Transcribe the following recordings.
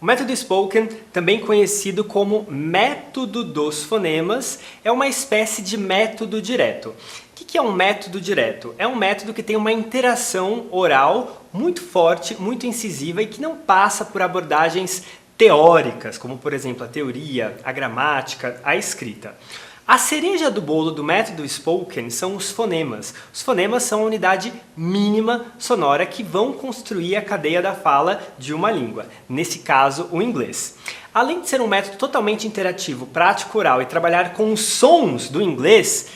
O método Spoken, também conhecido como método dos fonemas, é uma espécie de método direto. O que é um método direto? É um método que tem uma interação oral muito forte, muito incisiva e que não passa por abordagens teóricas, como por exemplo a teoria, a gramática, a escrita. A cereja do bolo do método Spoken são os fonemas. Os fonemas são a unidade mínima sonora que vão construir a cadeia da fala de uma língua, nesse caso o inglês. Além de ser um método totalmente interativo, prático, oral e trabalhar com os sons do inglês,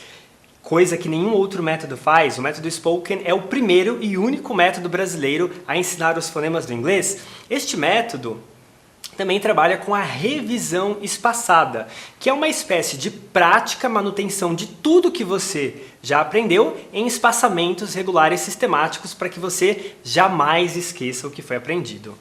coisa que nenhum outro método faz, o método Spoken é o primeiro e único método brasileiro a ensinar os fonemas do inglês. Este método também trabalha com a revisão espaçada, que é uma espécie de prática manutenção de tudo que você já aprendeu em espaçamentos regulares sistemáticos para que você jamais esqueça o que foi aprendido.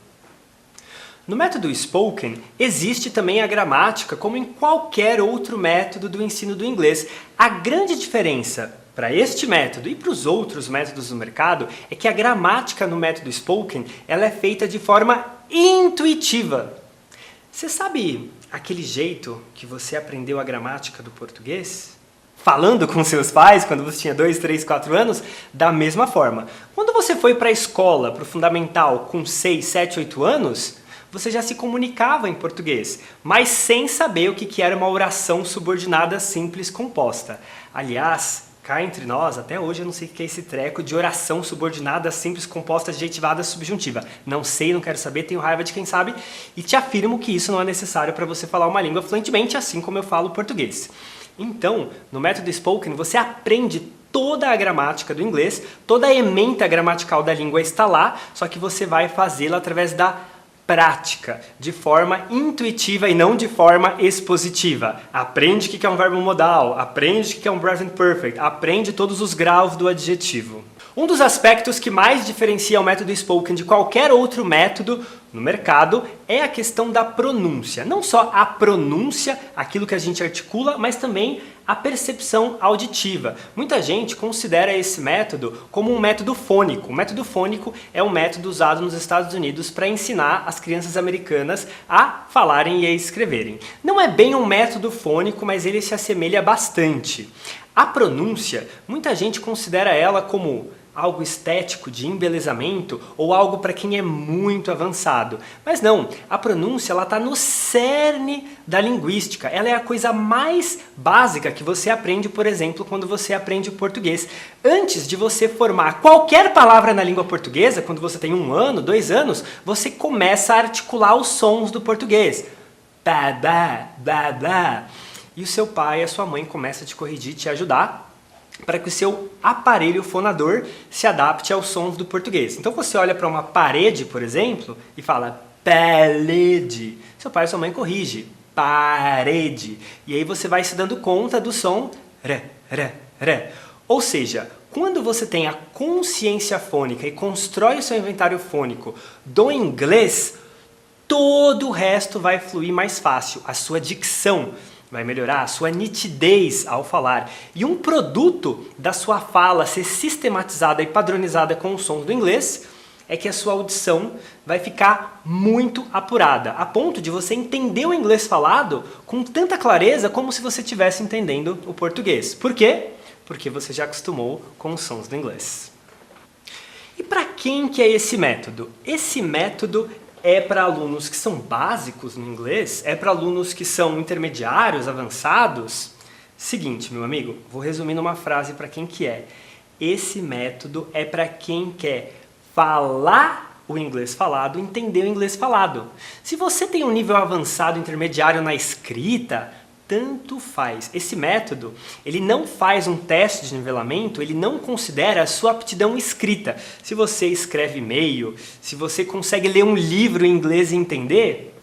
No método Spoken, existe também a gramática, como em qualquer outro método do ensino do inglês. A grande diferença para este método e para os outros métodos do mercado é que a gramática no método Spoken ela é feita de forma intuitiva. Você sabe aquele jeito que você aprendeu a gramática do português? Falando com seus pais quando você tinha 2, 3, 4 anos? Da mesma forma. Quando você foi para a escola, para o fundamental, com 6, 7, 8 anos, você já se comunicava em português, mas sem saber o que era uma oração subordinada simples composta. Aliás, cá entre nós, até hoje eu não sei o que é esse treco de oração subordinada simples composta adjetivada subjuntiva. Não sei, não quero saber, tenho raiva de quem sabe e te afirmo que isso não é necessário para você falar uma língua fluentemente, assim como eu falo português. Então, no método Spoken, você aprende toda a gramática do inglês, toda a ementa gramatical da língua está lá, só que você vai fazê-la através da prática, de forma intuitiva e não de forma expositiva. Aprende o que é um verbo modal, aprende o que é um present perfect, aprende todos os graus do adjetivo. Um dos aspectos que mais diferencia o método Spoken de qualquer outro método no mercado é a questão da pronúncia. Não só a pronúncia, aquilo que a gente articula, mas também a percepção auditiva. Muita gente considera esse método como um método fônico. O método fônico é um método usado nos Estados Unidos para ensinar as crianças americanas a falarem e a escreverem. Não é bem um método fônico, mas ele se assemelha bastante. A pronúncia, muita gente considera ela como algo estético, de embelezamento, ou algo para quem é muito avançado. Mas não, a pronúncia está no cerne da linguística. Ela é a coisa mais básica que você aprende, por exemplo, quando você aprende o português. Antes de você formar qualquer palavra na língua portuguesa, quando você tem 1 ano, 2 anos, você começa a articular os sons do português. Ba, ba, ba, ba. E o seu pai e a sua mãe começam a te corrigir, te ajudar, para que o seu aparelho fonador se adapte aos sons do português. Então você olha para uma parede, por exemplo, e fala parede. Seu pai e sua mãe corrige, parede. E aí você vai se dando conta do som ré, ré, ré. Ou seja, quando você tem a consciência fônica e constrói o seu inventário fônico do inglês, todo o resto vai fluir mais fácil. A sua dicção vai melhorar, a sua nitidez ao falar. E um produto da sua fala ser sistematizada e padronizada com os sons do inglês é que a sua audição vai ficar muito apurada, a ponto de você entender o inglês falado com tanta clareza como se você estivesse entendendo o português. Por quê? Porque você já acostumou com os sons do inglês. E para quem que é esse método? Esse método é para alunos que são básicos no inglês? É para alunos que são intermediários, avançados? Seguinte, meu amigo, vou resumir numa frase para quem que é. Esse método é para quem quer falar o inglês falado, entender o inglês falado. Se você tem um nível avançado, intermediário na escrita, tanto faz. Esse método, ele não faz um teste de nivelamento, ele não considera a sua aptidão escrita. Se você escreve e-mail, se você consegue ler um livro em inglês e entender,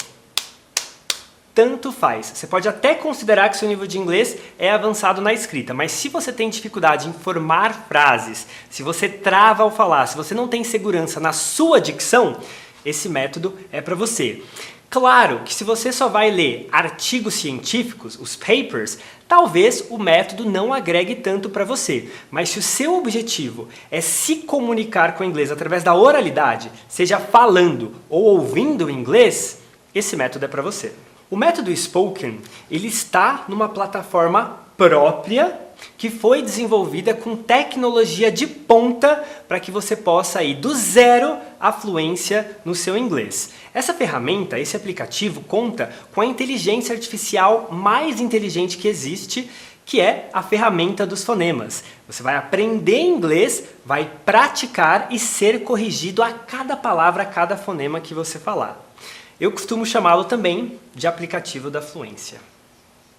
tanto faz. Você pode até considerar que seu nível de inglês é avançado na escrita, mas se você tem dificuldade em formar frases, se você trava ao falar, se você não tem segurança na sua dicção, esse método é para você. Claro que se você só vai ler artigos científicos, os papers, talvez o método não agregue tanto para você. Mas se o seu objetivo é se comunicar com o inglês através da oralidade, seja falando ou ouvindo o inglês, esse método é para você. O método Spoken, ele está numa plataforma própria que foi desenvolvida com tecnologia de ponta para que você possa ir do zero à fluência no seu inglês. Essa ferramenta, esse aplicativo, conta com a inteligência artificial mais inteligente que existe, que é a ferramenta dos fonemas. Você vai aprender inglês, vai praticar e ser corrigido a cada palavra, a cada fonema que você falar. Eu costumo chamá-lo também de aplicativo da fluência.